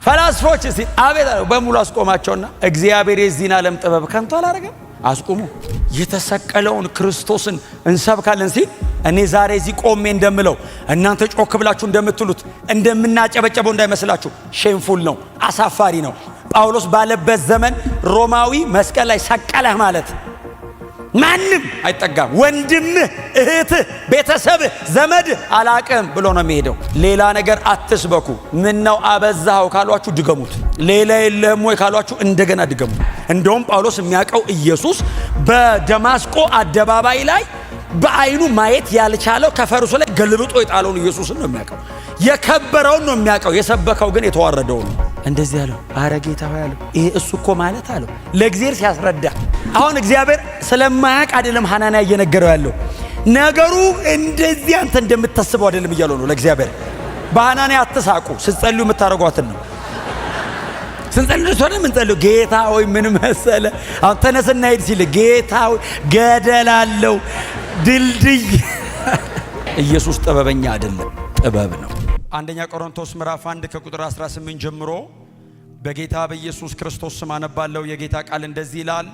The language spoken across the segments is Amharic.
ፈላስፎች ሲል አቤት አለው በሙሉ አስቆማቸውና እግዚአብሔር የዚህን ዓለም ጥበብ ከንቱ አላረገም። አስቆሙ። የተሰቀለውን ክርስቶስን እንሰብካለን ሲል እኔ ዛሬ እዚህ ቆሜ እንደምለው እናንተ ጮክ ብላችሁ እንደምትሉት እንደምናጨበጨበው እንዳይመስላችሁ። ሼምፉል ነው፣ አሳፋሪ ነው። ጳውሎስ ባለበት ዘመን ሮማዊ መስቀል ላይ ሰቀለህ ማለት ማንም አይጠጋም። ወንድምህ፣ እህትህ፣ ቤተሰብህ፣ ዘመድህ አላቅም ብሎ ነው የሚሄደው። ሌላ ነገር አትስበኩ። ምን ነው አበዛኸው ካሏችሁ ድገሙት። ሌላ የለህም ወይ ካሏችሁ እንደገና ድገሙት። እንደውም ጳውሎስ የሚያውቀው ኢየሱስ በደማስቆ አደባባይ ላይ በአይኑ ማየት ያልቻለው ከፈርሱ ላይ ገልብጦ የጣለውን ኢየሱስን ነው የሚያውቀው። የከበረውን ነው የሚያውቀው። የሰበከው ግን የተዋረደውን ነው። እንደዚህ ያለው አረ ጌታ ሆይ አለው ይሄ እሱ እኮ ማለት አለው ለእግዚአብሔር ሲያስረዳ። አሁን እግዚአብሔር ስለማያውቅ አይደለም ሐናንያ እየነገረው ያለው ነገሩ እንደዚህ አንተ እንደምታስበው አይደለም እያለው ነው ለእግዚአብሔር። በሐናንያ አትሳቁ። ስትጸልዩ የምታረጓትን ነው። ስንጸልዩ ሆነ ምን ጸልዩ ጌታ ሆይ ምን መሰለ አሁን ተነስና ሂድ ሲል ጌታ ሆይ ገደላለው ድልድይ ኢየሱስ ጥበበኛ አይደለም፣ ጥበብ ነው። አንደኛ ቆሮንቶስ ምዕራፍ 1 ከቁጥር 18 ጀምሮ በጌታ በኢየሱስ ክርስቶስ ስም አነባለሁ። የጌታ ቃል እንደዚህ ይላል፣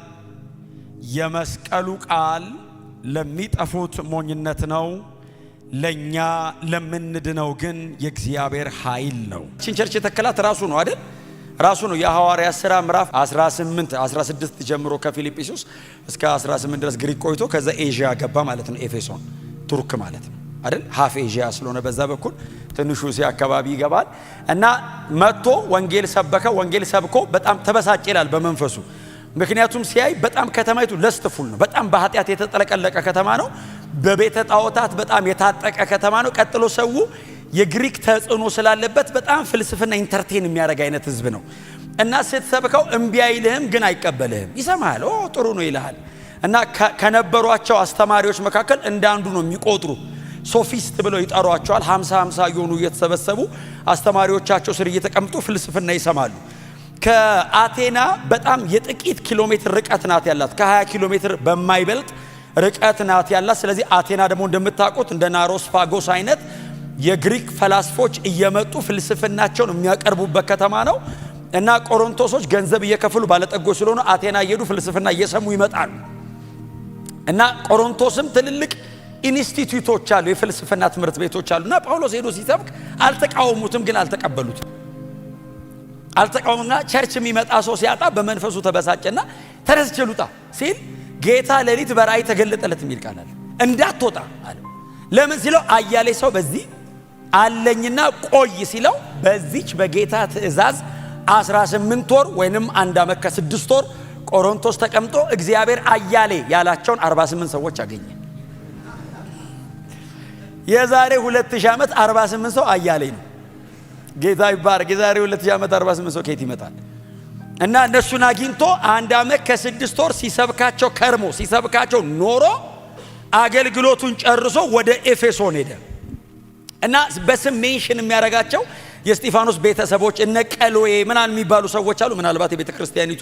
የመስቀሉ ቃል ለሚጠፉት ሞኝነት ነው፣ ለኛ ለምንድነው ግን የእግዚአብሔር ኃይል ነው። ቸርች የተከላት ራሱ ነው አይደል? ራሱ ነው። የሐዋርያት ሥራ ምዕራፍ 16 ጀምሮ ከፊልጵስዩስ እስከ 18 ድረስ ግሪክ ቆይቶ ከዛ ኤዥያ ገባ ማለት ነው። ኤፌሶን ቱርክ ማለት ነው አይደል? ሃፍ ኤዥያ ስለሆነ በዛ በኩል ትንሹ እስያ አካባቢ ይገባል እና መጥቶ ወንጌል ሰበከ። ወንጌል ሰብኮ በጣም ተበሳጨ ይላል በመንፈሱ። ምክንያቱም ሲያይ በጣም ከተማይቱ ለስትፉል ነው። በጣም በኃጢአት የተጠለቀለቀ ከተማ ነው። በቤተ ጣዖታት በጣም የታጠቀ ከተማ ነው። ቀጥሎ ሰው የግሪክ ተጽዕኖ ስላለበት በጣም ፍልስፍና ኢንተርቴን የሚያደርግ አይነት ህዝብ ነው እና ስትሰብከው እምቢ አይልህም፣ ግን አይቀበልህም። ይሰማሃል፣ ኦ ጥሩ ነው ይልሃል። እና ከነበሯቸው አስተማሪዎች መካከል እንዳንዱ ነው የሚቆጥሩ። ሶፊስት ብለው ይጠሯቸዋል። 50 እየሆኑ እየተሰበሰቡ አስተማሪዎቻቸው ስር እየተቀምጡ ፍልስፍና ይሰማሉ። ከአቴና በጣም የጥቂት ኪሎ ሜትር ርቀት ናት ያላት፣ ከ20 ኪሎ ሜትር በማይበልጥ ርቀት ናት ያላት። ስለዚህ አቴና ደግሞ እንደምታውቁት እንደ ናሮስፋጎስ አይነት የግሪክ ፈላስፎች እየመጡ ፍልስፍናቸውን የሚያቀርቡበት ከተማ ነው እና ቆሮንቶሶች ገንዘብ እየከፈሉ ባለጠጎች ስለሆኑ አቴና እየሄዱ ፍልስፍና እየሰሙ ይመጣሉ። እና ቆሮንቶስም ትልልቅ ኢንስቲትዩቶች አሉ፣ የፍልስፍና ትምህርት ቤቶች አሉና ጳውሎስ ሄዶ ሲሰብክ አልተቃወሙትም፣ ግን አልተቀበሉትም። አልተቃወሙና ቸርች የሚመጣ ሰው ሲያጣ በመንፈሱ ተበሳጨና ተነስቼ ልውጣ ሲል ጌታ ሌሊት በራእይ ተገለጠለት የሚል ቃል አለ። እንዳትወጣ አለ። ለምን ሲለው አያሌ ሰው በዚህ አለኝና ቆይ ሲለው በዚች በጌታ ትእዛዝ 18 ወር ወይንም 1 ዓመት ከ6 ወር ቆሮንቶስ ተቀምጦ እግዚአብሔር አያሌ ያላቸውን 48 ሰዎች አገኘ። የዛሬ 2000 ዓመት 48 ሰው አያሌ ነው። ጌታ ይባረክ። የዛሬ 2000 ዓመት 48 ሰው ከየት ይመጣል? እና እነሱን አግኝቶ 1 ዓመት ከ6 ወር ሲሰብካቸው ከርሞ ሲሰብካቸው ኖሮ አገልግሎቱን ጨርሶ ወደ ኤፌሶን ሄደ እና በስም ሜንሽን የሚያደርጋቸው የስጢፋኖስ ቤተሰቦች እነ ቀሎዬ ምናምን የሚባሉ ሰዎች አሉ። ምናልባት የቤተ ክርስቲያኒቱ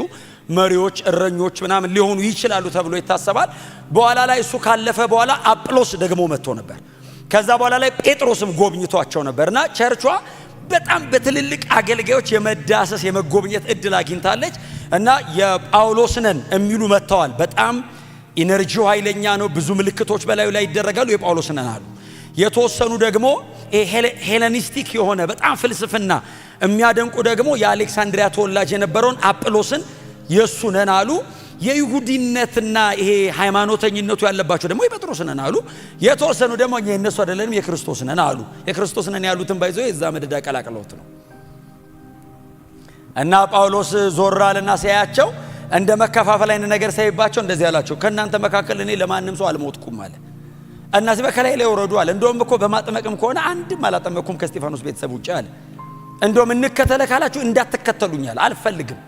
መሪዎች፣ እረኞች ምናምን ሊሆኑ ይችላሉ ተብሎ ይታሰባል። በኋላ ላይ እሱ ካለፈ በኋላ አጵሎስ ደግሞ መጥቶ ነበር። ከዛ በኋላ ላይ ጴጥሮስም ጎብኝቷቸው ነበርና ቸርቿ በጣም በትልልቅ አገልጋዮች የመዳሰስ የመጎብኘት እድል አግኝታለች እና የጳውሎስ ነን የሚሉ መጥተዋል። በጣም ኢነርጂው ኃይለኛ ነው። ብዙ ምልክቶች በላዩ ላይ ይደረጋሉ። የጳውሎስ ነን አሉ። የተወሰኑ ደግሞ ሄሌኒስቲክ የሆነ በጣም ፍልስፍና የሚያደንቁ ደግሞ የአሌክሳንድሪያ ተወላጅ የነበረውን አጵሎስን የሱ ነን አሉ። የይሁዲነትና ይሄ ሃይማኖተኝነቱ ያለባቸው ደግሞ የጴጥሮስ ነን አሉ። የተወሰኑ ደግሞ እኛ የነሱ አይደለንም የክርስቶስ ነን አሉ። የክርስቶስ ነን ያሉትን ባይዘው የዛ መደዳ ቀላቅለውት ነው። እና ጳውሎስ ዞር አለና ሲያያቸው እንደ መከፋፈል አይነት ነገር ሳይባቸው እንደዚህ ያላቸው ከእናንተ መካከል እኔ ለማንም ሰው አልሞትኩም አለ። እናዚህ በከላይ ላይ ወረዱ አለ። እንደውም እኮ በማጥመቅም ከሆነ አንድም አላጠመኩም ከስጢፋኖስ ቤተሰብ ውጪ አለ። እንደውም እንከተለ ካላችሁ እንዳትከተሉኛል አልፈልግም፣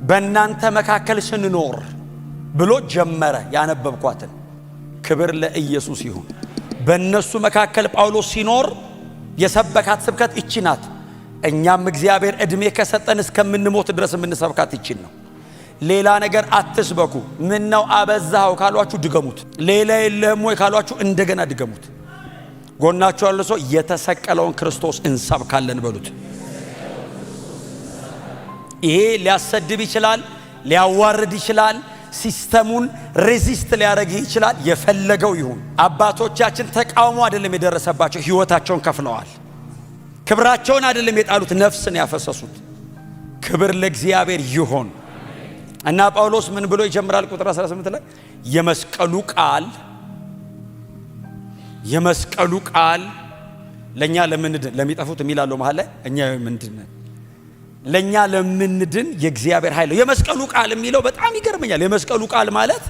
በእናንተ መካከል ስንኖር ብሎ ጀመረ ያነበብኳትን። ክብር ለኢየሱስ ይሁን። በእነሱ መካከል ጳውሎስ ሲኖር የሰበካት ስብከት እቺ ናት። እኛም እግዚአብሔር እድሜ ከሰጠን እስከምንሞት ድረስ የምንሰብካት ይችን ነው። ሌላ ነገር አትስበኩ። ምን ነው አበዛው ካሏችሁ ድገሙት። ሌላ የለህም ወይ ካሏችሁ እንደገና ድገሙት። ጎናችሁ ያለ ሰው የተሰቀለውን ክርስቶስ እንሰብካለን በሉት። ይሄ ሊያሰድብ ይችላል፣ ሊያዋርድ ይችላል፣ ሲስተሙን ሬዚስት ሊያደርግ ይችላል። የፈለገው ይሁን። አባቶቻችን ተቃውሞ አይደለም የደረሰባቸው፣ ህይወታቸውን ከፍለዋል። ክብራቸውን አይደለም የጣሉት፣ ነፍስን ያፈሰሱት። ክብር ለእግዚአብሔር ይሁን። እና ጳውሎስ ምን ብሎ ይጀምራል? ቁጥር 18 ላይ የመስቀሉ ቃል ለኛ ለምንድን ለሚጠፉት የሚላለው መሃል ላይ እኛ ምንድን ለኛ ለምንድን የእግዚአብሔር ኃይል ነው። የመስቀሉ ቃል የሚለው በጣም ይገርመኛል። የመስቀሉ ቃል ማለት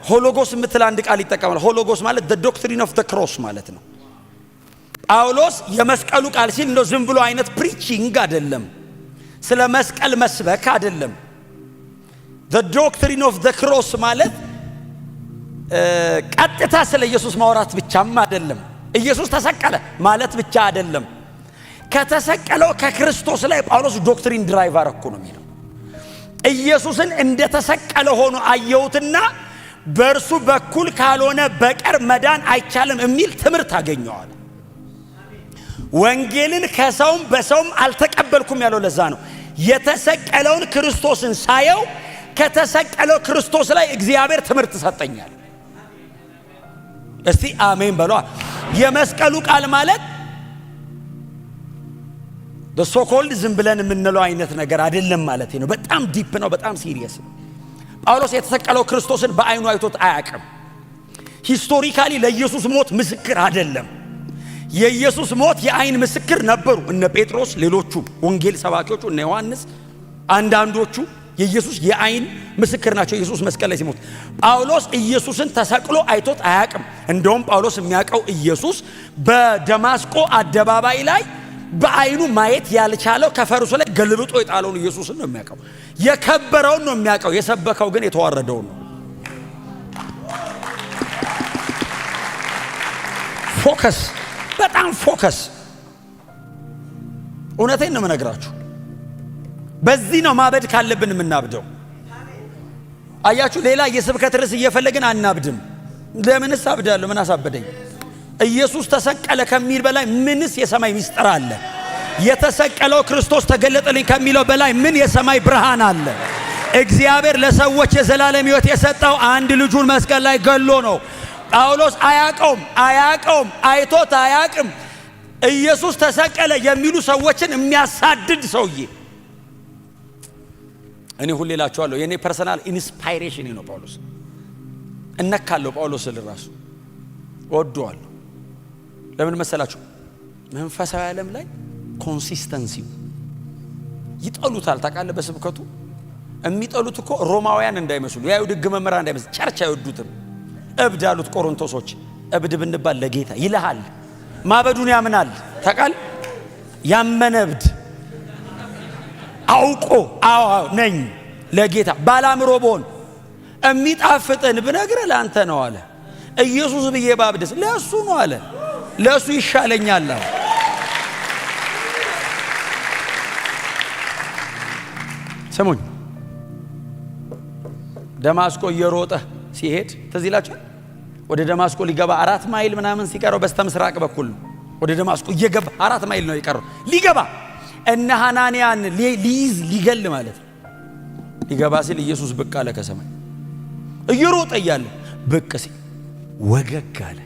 ሆሎጎስ የምትል አንድ ቃል ይጠቀማል። ሆሎጎስ ማለት the doctrine of the cross ማለት ነው። ጳውሎስ የመስቀሉ ቃል ሲል እንደው ዝም ብሎ አይነት ፕሪቺንግ አይደለም፣ ስለ መስቀል መስበክ አይደለም። the doctrine of the cross ማለት ቀጥታ ስለ ኢየሱስ ማውራት ብቻም አይደለም። ኢየሱስ ተሰቀለ ማለት ብቻ አይደለም። ከተሰቀለው ከክርስቶስ ላይ ጳውሎስ ዶክትሪን ድራይቭ አረኩ ነው የሚለው። ኢየሱስን እንደተሰቀለ ሆኖ አየሁትና በእርሱ በኩል ካልሆነ በቀር መዳን አይቻልም የሚል ትምህርት አገኘዋል። ወንጌልን ከሰውም በሰውም አልተቀበልኩም ያለው ለዛ ነው። የተሰቀለውን ክርስቶስን ሳየው ከተሰቀለው ክርስቶስ ላይ እግዚአብሔር ትምህርት ሰጠኛል። እስቲ አሜን በሏ። የመስቀሉ ቃል ማለት በሶኮልድ ዝም ብለን የምንለው አይነት ነገር አይደለም ማለት ነው። በጣም ዲፕ ነው፣ በጣም ሲሪየስ ነው። ጳውሎስ የተሰቀለው ክርስቶስን በአይኑ አይቶት አያውቅም። ሂስቶሪካሊ ለኢየሱስ ሞት ምስክር አይደለም። የኢየሱስ ሞት የአይን ምስክር ነበሩ እነ ጴጥሮስ፣ ሌሎቹ ወንጌል ሰባኪዎቹ እነ ዮሐንስ፣ አንዳንዶቹ የኢየሱስ የአይን ምስክር ናቸው። ኢየሱስ መስቀል ላይ ሲሞት ጳውሎስ ኢየሱስን ተሰቅሎ አይቶት አያውቅም። እንደውም ጳውሎስ የሚያውቀው ኢየሱስ በደማስቆ አደባባይ ላይ በአይኑ ማየት ያልቻለው ከፈርሱ ላይ ገልብጦ የጣለውን ኢየሱስን ነው የሚያውቀው። የከበረውን ነው የሚያውቀው። የሰበከው ግን የተዋረደውን ነው። ፎከስ፣ በጣም ፎከስ። እውነቴን ነው የምነግራችሁ። በዚህ ነው ማበድ ካለብን የምናብደው። አያችሁ፣ ሌላ የስብከት ርዕስ እየፈለግን አናብድም። ለምንስ አብዳለሁ? ምን አሳበደኝ? ኢየሱስ ተሰቀለ ከሚል በላይ ምንስ የሰማይ ምስጢር አለ? የተሰቀለው ክርስቶስ ተገለጠልኝ ከሚለው በላይ ምን የሰማይ ብርሃን አለ? እግዚአብሔር ለሰዎች የዘላለም ሕይወት የሰጠው አንድ ልጁን መስቀል ላይ ገሎ ነው። ጳውሎስ አያቀውም፣ አይቶት አያቅም። ኢየሱስ ተሰቀለ የሚሉ ሰዎችን የሚያሳድድ ሰውዬ። እኔ ሁሌ እላችኋለሁ የኔ ፐርሰናል ኢንስፓይሬሽን ነው ጳውሎስ። እነካለሁ ጳውሎስን ለራሱ ወደዋለሁ። ለምን መሰላችሁ? መንፈሳዊ ዓለም ላይ ኮንሲስተንሲው ይጠሉታል። ታውቃለህ፣ በስብከቱ የሚጠሉት እኮ ሮማውያን እንዳይመስሉ፣ የአይሁድ ሕግ መምህራን እንዳይመስሉ፣ ቸርች አይወዱትም። እብድ አሉት ቆሮንቶሶች። እብድ ብንባል ለጌታ ይልሃል። ማበዱን ያምናል። ታውቃለህ፣ ያመነ እብድ አውቆ አዎ ነኝ ለጌታ ባላምሮ ቦን የሚጣፍጥን ብነግርህ ለአንተ ነው አለ። ኢየሱስ ብዬ ባብድስ ለሱ ነው አለ። ለሱ ይሻለኛል አለ። ስሙኝ፣ ደማስቆ እየሮጠ ሲሄድ ትዝ ይላችኋል። ወደ ደማስቆ ሊገባ 4 ማይል ምናምን ሲቀረው በስተ ምስራቅ በኩል ነው። ወደ ደማስቆ እየገባ 4 ማይል ነው የቀረው ሊገባ እነ ሐናንያን ሊይዝ ሊገል ማለት ነው። ሊገባ ሲል ኢየሱስ ብቅ አለ ከሰማይ። እየሮጠ እያለ ብቅ ሲል ወገግ አለ።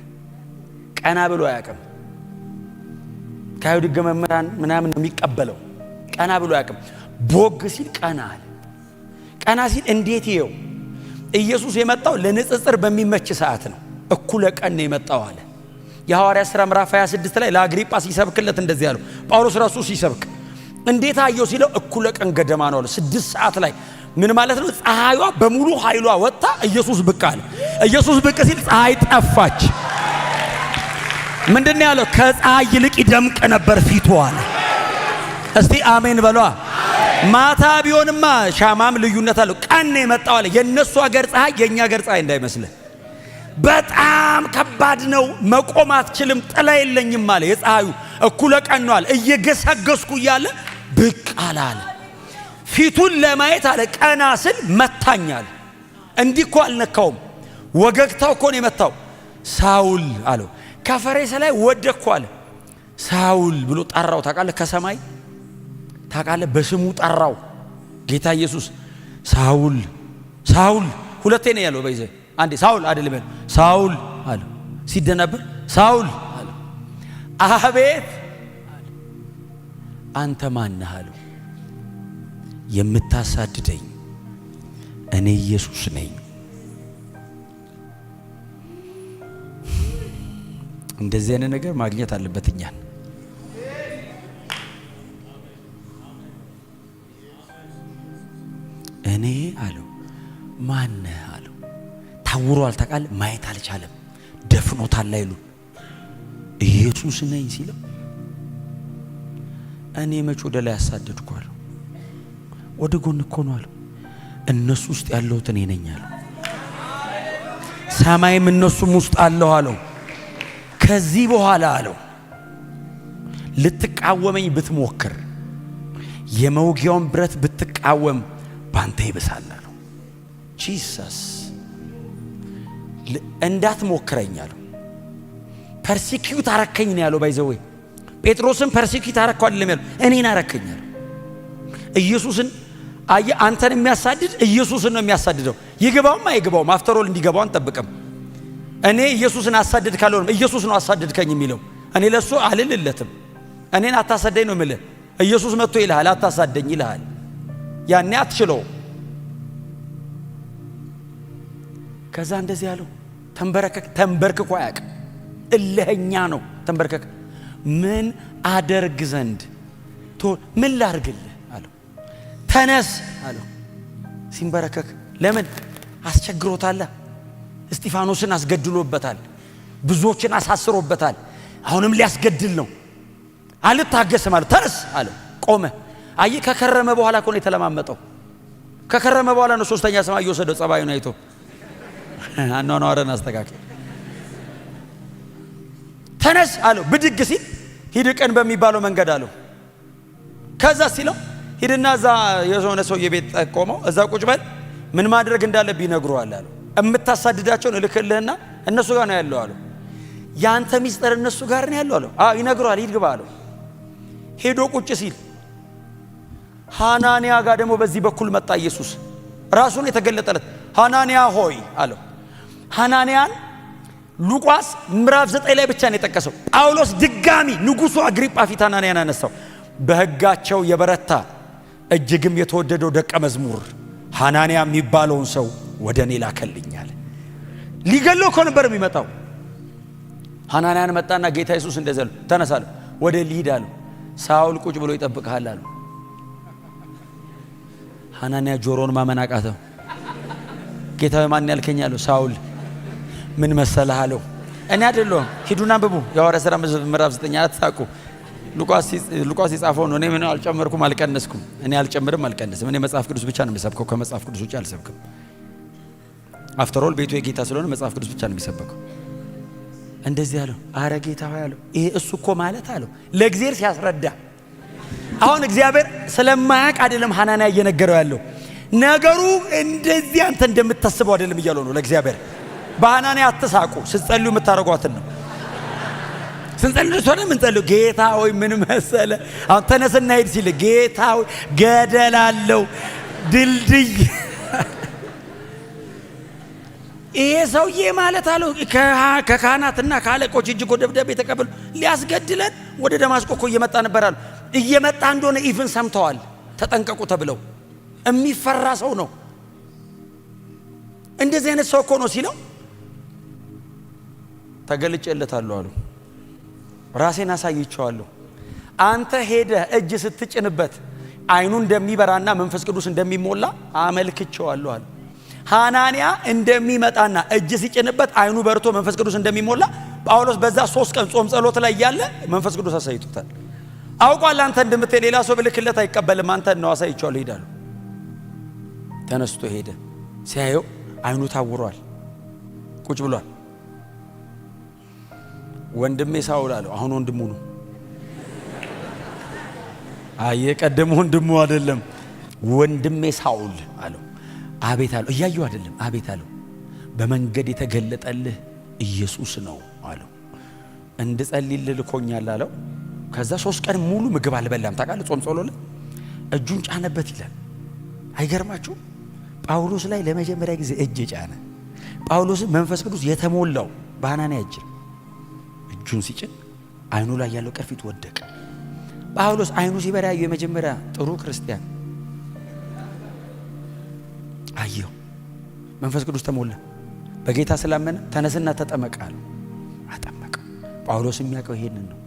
ቀና ብሎ አያውቅም። ከአይሁድ ሕግ መምህራን ምናምን ነው የሚቀበለው። ቀና ብሎ አያውቅም። ቦግ ሲል ቀና አለ። ቀና ሲል እንዴት ይየው። ኢየሱስ የመጣው ለንጽጽር በሚመች ሰዓት ነው። እኩለ ቀን ነው የመጣው አለ። የሐዋርያት ሥራ ምዕራፍ 26 ላይ ለአግሪጳ ሲሰብክለት እንደዚህ ያለው ጳውሎስ ራሱ ሲሰብክ እንዴት አየው ሲለው እኩለ ቀን ገደማ ነው አለ። 6 ሰዓት ላይ ምን ማለት ነው? ፀሐይዋ በሙሉ ኃይሏ ወጣ። ኢየሱስ ብቅ አለ። ኢየሱስ ብቅ ሲል ፀሐይ ጠፋች። ምንድነው ያለው? ከፀሐይ ይልቅ ይደምቅ ነበር ፊቱ አለ። እስቲ አሜን በሏ። ማታ ቢሆንማ ሻማም ልዩነት አለው። ቀን ነው የመጣው አለ። የነሱ ሀገር ፀሐይ የኛ ሀገር ፀሐይ እንዳይመስልህ በጣም ከባድ ነው። መቆም አትችልም። ጥላ የለኝም አለ። የፀሐዩ እኩለ ቀን ነው አለ። እየገሰገስኩ እያለ ብቅ አለ። ፊቱን ለማየት አለ ቀና ስል መታኛል። እንዲህ እኮ አልነካውም፣ ወገግታው እኮ ነው የመታው። ሳውል አለው። ከፈረስ ላይ ወደቅኩ አለ። ሳውል ብሎ ጠራው። ታውቃለህ፣ ከሰማይ ታውቃለህ? በስሙ ጠራው ጌታ ኢየሱስ። ሳውል ሳውል ሁለቴ ነው ያለው። በይዘ አንዴ ሳውል አይደለም ሳውል አለ። ሲደነብር ሳውል አለ። አቤት አንተ ማን ነህ አለው። የምታሳድደኝ እኔ ኢየሱስ ነኝ። እንደዚህ አይነት ነገር ማግኘት አለበት እኛን። እኔ አለው ማን ነህ አለው። ታውሯል፣ ታውቃለህ? ማየት አልቻለም፣ ደፍኖታል አይሉ ኢየሱስ ነኝ ሲለው እኔ መች ወደ ላይ አሳደድኩ አለው። ወደ ጎን እኮ ነው አለው። እነሱ ውስጥ ያለሁት እኔ ነኝ አለው። ሰማይም እነሱም ውስጥ አለሁ አለው። ከዚህ በኋላ አለው ልትቃወመኝ ብትሞክር የመውጊያውን ብረት ብትቃወም ባንተ ይብሳል አለው። ጂሰስ እንዳትሞክረኝ አለው። ፐርሲኪዩት አረከኝ ነው ያለው። ባይዘዌ ጴጥሮስን ፐርሲኪዩት አረከው አይደለም ያለው፣ እኔን አረከኝ አለው። ኢየሱስን አንተን የሚያሳድድ ኢየሱስን ነው የሚያሳድደው። ይግባውም አይግባውም አፍተሮል እንዲገባው አንጠብቅም። እኔ ኢየሱስን አሳድድ ካልሆነም ኢየሱስ ነው አሳድድከኝ የሚለው። እኔ ለሱ አልልለትም። እኔን አታሳደኝ ነው የምልህ። ኢየሱስ መጥቶ ይልሃል አታሳደኝ ይልሃል። ያኔ አትችለው። ከዛ እንደዚህ ያለው ተንበርክኮ አያውቅም። እልህኛ ነው። ተንበርከክ ምን አደርግ ዘንድ ምን ላርግልህ አለው። ተነስ አለው። ሲንበረከክ ለምን አስቸግሮታል። እስጢፋኖስን አስገድሎበታል። ብዙዎችን አሳስሮበታል። አሁንም ሊያስገድል ነው። አልታገስም አለው። ተነስ አለው። ቆመ። አይ ከከረመ በኋላ እኮ ነው የተለማመጠው። ከከረመ በኋላ ነው ሶስተኛ ሰማይ የወሰደው ጸባዩን አይቶ አኗኗረን አስተካክል። ተነስ አለው። ብድግ ሲል ሂድ ቀን በሚባለው መንገድ አለው። ከዛ ሲለው ሂድና እዛ የሆነ ሰው የቤት ጠቆመው እዛ ቁጭ በል ምን ማድረግ እንዳለብህ ይነግሩሃል አለው። እምታሳድዳቸውን እልክልህና እነሱ ጋር ነው ያለው አለው። ያንተ ሚስጥር እነሱ ጋር ነው ያለው አለው። አዎ ይነግሩሃል፣ ሂድ ግባ አለው። ሄዶ ቁጭ ሲል ሐናንያ ጋር ደግሞ በዚህ በኩል መጣ። ኢየሱስ ራሱን የተገለጠለት ሐናንያ ሆይ አለው። ሐናንያን ሉቃስ ምዕራፍ 9 ላይ ብቻ ነው የጠቀሰው። ጳውሎስ ድጋሚ ንጉሡ አግሪጳ ፊት ሐናንያን አነሳው። በሕጋቸው የበረታ እጅግም የተወደደው ደቀ መዝሙር ሐናንያ የሚባለውን ሰው ወደ እኔ ላከልኛል። ሊገለው እኮ ነበር የሚመጣው። ሐናንያን መጣና ጌታ ኢየሱስ እንደዘለ ተነሳ አለው። ወደ ሊሂድ አለው። ሳውል ቁጭ ብሎ ይጠብቅሃል አለው። ሐናንያ ጆሮን ማመን አቃተው። ጌታ ማን ያልከኝ አለው። ሳውል ምን መሰለህ አለው። እኔ አይደለሁም ሂዱና አንብቡ የሐዋርያት ሥራ ምዕራፍ 9 አትሳቁ። ሉቃስ የጻፈው ነው። እኔ ምን አልጨመርኩም አልቀነስኩም። እኔ አልጨምርም አልቀነስም። እኔ መጽሐፍ ቅዱስ ብቻ ነው የምሰብከው። ከመጽሐፍ ቅዱስ ውጭ አልሰብክም። አፍተሮል ቤቱ የጌታ ስለሆነ መጽሐፍ ቅዱስ ብቻ ነው የሚሰበከው። እንደዚህ አለው። አረ ጌታ ሆይ አለው። ይሄ እሱ እኮ ማለት አለው ለእግዚአብሔር ሲያስረዳ አሁን እግዚአብሔር ስለማያውቅ አይደለም ሐናንያ እየነገረው ያለው ነገሩ እንደዚህ አንተ እንደምታስበው አይደለም እያለው ነው ለእግዚአብሔር። በሐናንያ አትሳቁ። ስትጸልዩ የምታረጓትን ነው። ስንጸልዩ ሆነ ምን ጸልዩ ጌታ ሆይ ምን መሰለ አሁን ተነስና ሂድ ሲል ጌታ ሆይ ገደላለው ድልድይ ይሄ ሰውዬ ማለት አለው ከካህናትና ከአለቆች እጅ እኮ ደብዳቤ ተቀበሉ ሊያስገድለን ወደ ደማስቆ እኮ እየመጣ ነበር አሉ። እየመጣ እንደሆነ ኢቭን ሰምተዋል። ተጠንቀቁ ተብለው የሚፈራ ሰው ነው። እንደዚህ አይነት ሰው እኮ ነው ሲለው ተገልጬለታለሁ አሉ። ራሴን አሳይቼዋለሁ። አንተ ሄደህ እጅ ስትጭንበት አይኑ እንደሚበራና መንፈስ ቅዱስ እንደሚሞላ አመልክቼዋለሁ አለ። ሐናንያ እንደሚመጣና እጅ ሲጭንበት አይኑ በርቶ መንፈስ ቅዱስ እንደሚሞላ ጳውሎስ በዛ 3 ቀን ጾም ጸሎት ላይ ያለ መንፈስ ቅዱስ አሳይቶታል። አውቋል። አንተ እንደምትሄድ ሌላ ሰው ብልክለት አይቀበልም። አንተ ነው አሳይቼዋለሁ ሄዳለሁ። ተነስቶ ሄደ። ሲያየው አይኑ ታውሯል። ቁጭ ብሏል። ወንድሜ ሳውል አለው። አሁን ወንድሙ ነው። አየ ቀደም ወንድሙ አይደለም። ወንድሜ ሳውል አለው። አቤት አለው። እያየው አይደለም። አቤት አለው። በመንገድ የተገለጠልህ ኢየሱስ ነው አለው። እንድጸልይልህ ልኮኛል አለው። ከዛ 3 ቀን ሙሉ ምግብ አልበላም። ታውቃለህ ጾም ጸሎት እጁን ጫነበት ይላል። አይገርማችሁ? ጳውሎስ ላይ ለመጀመሪያ ጊዜ እጅ ጫነ። ጳውሎስ መንፈስ ቅዱስ የተሞላው በሐናንያ እጁን ሲጭን አይኑ ላይ ያለው ቅርፊት ወደቀ። ጳውሎስ አይኑ ሲበራ ያየው የመጀመሪያ ጥሩ ክርስቲያን አየው። መንፈስ ቅዱስ ተሞላ። በጌታ ስላመነ ተነስና ተጠመቅ አለው። አጠመቀው። ጳውሎስ የሚያውቀው ይሄንን ነው።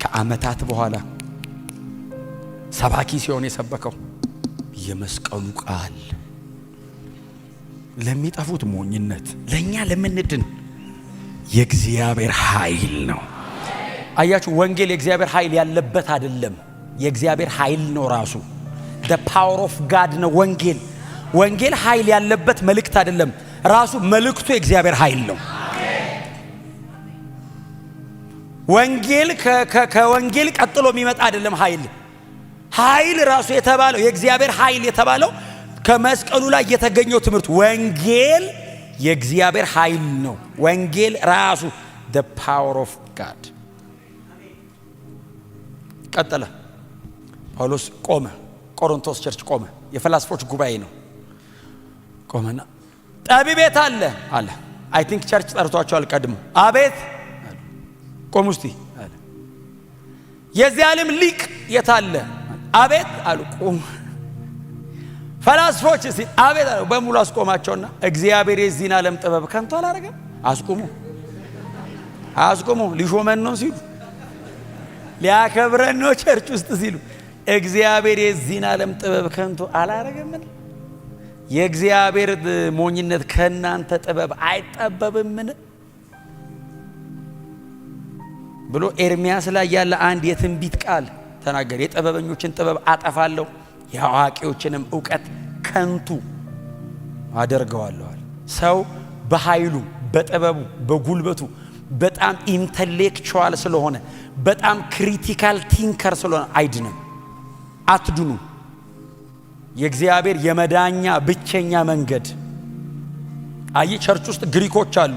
ከዓመታት በኋላ ሰባኪ ሲሆን የሰበከው የመስቀሉ ቃል ለሚጠፉት ሞኝነት፣ ለኛ ለምንድን የእግዚአብሔር ኃይል ነው። አያችሁ፣ ወንጌል የእግዚአብሔር ኃይል ያለበት አይደለም። የእግዚአብሔር ኃይል ነው ራሱ። the power of God ነው ወንጌል። ወንጌል ኃይል ያለበት መልእክት አይደለም። ራሱ መልእክቱ የእግዚአብሔር ኃይል ነው። ወንጌል ከወንጌል ቀጥሎ የሚመጣ አይደለም። ኃይል ራሱ የተባለው የእግዚአብሔር ኃይል የተባለው ከመስቀሉ ላይ የተገኘው ትምህርት ወንጌል የእግዚአብሔር ኃይል ነው። ወንጌል ራሱ the power of God። ቀጠለ። ጳውሎስ ቆመ። ቆሮንቶስ ቸርች ቆመ። የፈላስፎች ጉባኤ ነው። ቆመና ጠቢብ የት አለ አለ። አይ ቲንክ ቸርች ጠርቷቸዋል ቀድሞ። አቤት ቆሙ እስቲ አለ። የዚህ ዓለም ሊቅ የት አለ? አቤት አሉ። ቆሙ። ፈላስፎች እስቲ አቤት አሉ። በሙሉ አስቆማቸውና እግዚአብሔር የዚህን ዓለም ጥበብ ከንቱ አላደረገም። አስቆሙ። ሊሾመን ነው ሲሉ፣ ሊያከብረን ነው ቸርች ውስጥ ሲሉ እግዚአብሔር የዚህን ዓለም ጥበብ ከንቱ አላደረገም። የእግዚአብሔር ሞኝነት ከናንተ ጥበብ አይጠበብምን ብሎ ኤርሚያስ ላይ ያለ አንድ የትንቢት ቃል ተናገረ። የጥበበኞችን ጥበብ አጠፋለሁ፣ የአዋቂዎችንም ዕውቀት ከንቱ አደርገዋለሁ። ሰው በኃይሉ፣ በጥበቡ፣ በጉልበቱ በጣም ኢንተሌክቹዋል ስለሆነ፣ በጣም ክሪቲካል ቲንከር ስለሆነ አይድንም። አትድኑ። የእግዚአብሔር የመዳኛ ብቸኛ መንገድ አይ ቸርች ውስጥ ግሪኮች አሉ፣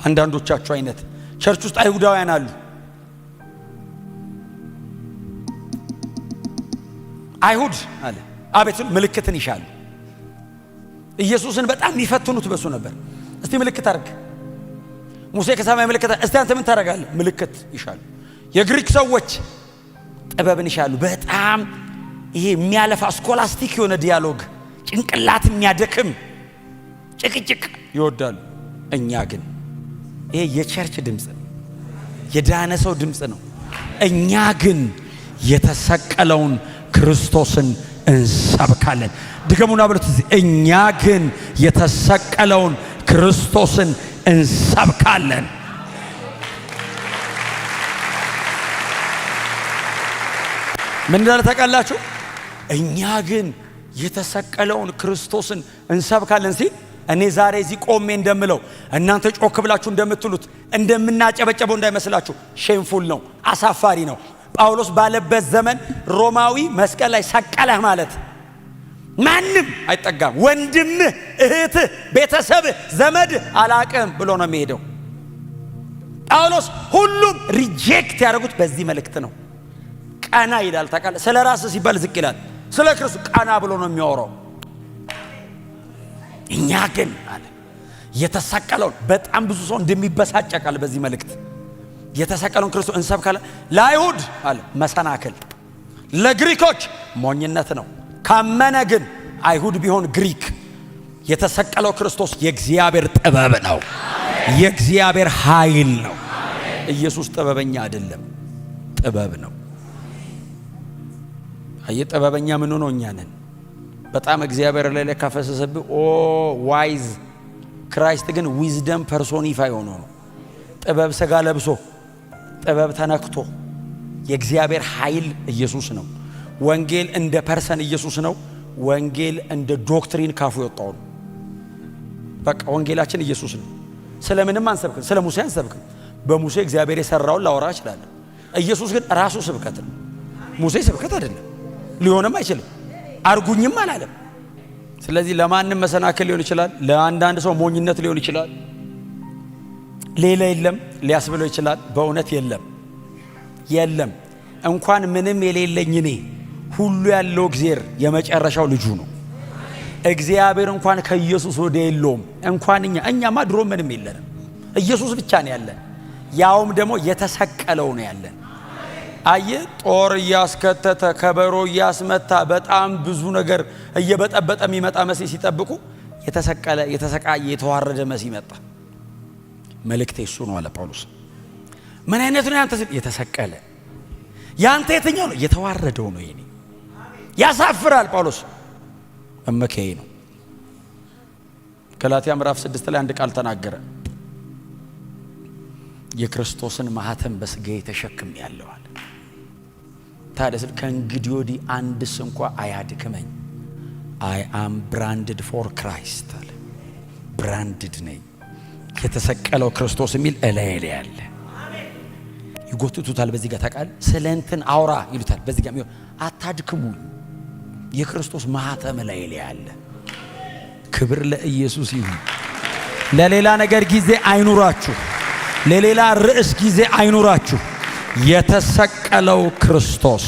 አንዳንዶቻቸው አይነት ቸርች ውስጥ አይሁዳውያን አሉ። አይሁድ አለ አቤት ምልክትን ይሻሉ። ኢየሱስን በጣም የሚፈትኑት በሱ ነበር። እስቲ ምልክት አድርግ። ሙሴ ከሰማይ ምልክት፣ እስቲ አንተ ምን ታደርጋለህ? ምልክት ይሻሉ። የግሪክ ሰዎች ጥበብን ይሻሉ። በጣም ይሄ የሚያለፋ ስኮላስቲክ የሆነ ዲያሎግ፣ ጭንቅላት የሚያደክም ጭቅጭቅ ይወዳሉ። እኛ ግን ይሄ የቸርች ድምፅ ነው፣ የዳነ ሰው ድምፅ ነው። እኛ ግን የተሰቀለውን ክርስቶስን እንሰብካለን። ድገሙና ብሉት፣ እኛ ግን የተሰቀለውን ክርስቶስን እንሰብካለን። ምን እንዳለ ታውቃላችሁ? እኛ ግን የተሰቀለውን ክርስቶስን እንሰብካለን ሲል እኔ ዛሬ እዚህ ቆሜ እንደምለው እናንተ ጮክ ብላችሁ እንደምትሉት እንደምናጨበጨበው እንዳይመስላችሁ። ሼምፉል ነው፣ አሳፋሪ ነው። ጳውሎስ ባለበት ዘመን ሮማዊ መስቀል ላይ ሰቀለህ ማለት ማንም አይጠጋም። ወንድምህ፣ እህትህ፣ ቤተሰብህ፣ ዘመድህ አላቅም ብሎ ነው የሚሄደው። ጳውሎስ ሁሉም ሪጀክት ያደረጉት በዚህ መልእክት ነው። ቀና ይላል። ታውቃለህ፣ ስለ ራስህ ሲባል ዝቅ ይላል። ስለ ክርስቶስ ቀና ብሎ ነው የሚያወራው። እኛ ግን አለ የተሰቀለውን፣ በጣም ብዙ ሰው እንደሚበሳጭ ቃል በዚህ መልእክት የተሰቀለውን ክርስቶስ እንሰብካለን። ለአይሁድ አለ መሰናክል፣ ለግሪኮች ሞኝነት ነው። ካመነ ግን አይሁድ ቢሆን ግሪክ የተሰቀለው ክርስቶስ የእግዚአብሔር ጥበብ ነው፣ የእግዚአብሔር ኃይል ነው። ኢየሱስ ጥበበኛ አይደለም፣ ጥበብ ነው። ጥበበኛ ምን ሆኖ እኛ ነን። በጣም እግዚአብሔር ላይ ካፈሰሰብህ ዋይዝ ክራይስት ግን ዊዝደም ፐርሶኒፋይ ሆኖ ነው። ጥበብ ሥጋ ለብሶ ጥበብ ተነክቶ የእግዚአብሔር ኃይል ኢየሱስ ነው። ወንጌል እንደ ፐርሰን ኢየሱስ ነው። ወንጌል እንደ ዶክትሪን ካፉ የወጣው ነው። በቃ ወንጌላችን ኢየሱስ ነው። ስለምንም አንሰብክም፣ ስለ ሙሴ አንሰብክም። በሙሴ እግዚአብሔር የሰራውን ላወራ እችላለሁ። ኢየሱስ ግን ራሱ ስብከት ነው። ሙሴ ስብከት አይደለም፣ ሊሆንም አይችልም፣ አርጉኝም አላለም። ስለዚህ ለማንም መሰናከል ሊሆን ይችላል፣ ለአንዳንድ ሰው ሞኝነት ሊሆን ይችላል። ሌላ የለም ሊያስብለው ይችላል። በእውነት የለም። እንኳን ምንም የሌለኝ እኔ ሁሉ ያለው እግዚአብሔር የመጨረሻው ልጁ ነው። እግዚአብሔር እንኳን ከኢየሱስ ወደ የለውም። እንኳን እኛማ ድሮ ምንም የለንም። ኢየሱስ ብቻ ነው ያለን። ያውም ደግሞ የተሰቀለው ነው ያለን። አየ ጦር እያስከተተ ከበሮ እያስመታ በጣም ብዙ ነገር እየበጠበጠ የሚመጣ መሲህ ሲጠብቁ የተሰቀለ የተሰቃየ የተዋረደ መሲህ መጣ። መልእክቴ እሱ ነው አለ ጳውሎስ። ምን አይነት ነው ያንተ? የተሰቀለ። ያንተ የትኛው ነው? የተዋረደው ነው የኔ። ያሳፍራል ጳውሎስ መመከዬ ነው። ገላትያ ምዕራፍ 6 ላይ አንድ ቃል ተናገረ። የክርስቶስን ማህተም በስጋዬ ተሸክም ያለዋል። ታዲያ ከእንግዲህ ወዲህ አንድስ እንኳ አያድክመኝ። I am branded for Christ አለ። ብራንድድ ነኝ። የተሰቀለው ክርስቶስ የሚል እላይ ላይ ያለ ይጎትቱታል። በዚህ ጋር ታውቃለህ፣ ስለ እንትን አውራ ይሉታል። በዚህ ጋር አታድክሙኝ። የክርስቶስ ማህተም ላይ ያለ። ክብር ለኢየሱስ ይሁን። ለሌላ ነገር ጊዜ አይኑራችሁ፣ ለሌላ ርዕስ ጊዜ አይኑራችሁ። የተሰቀለው ክርስቶስ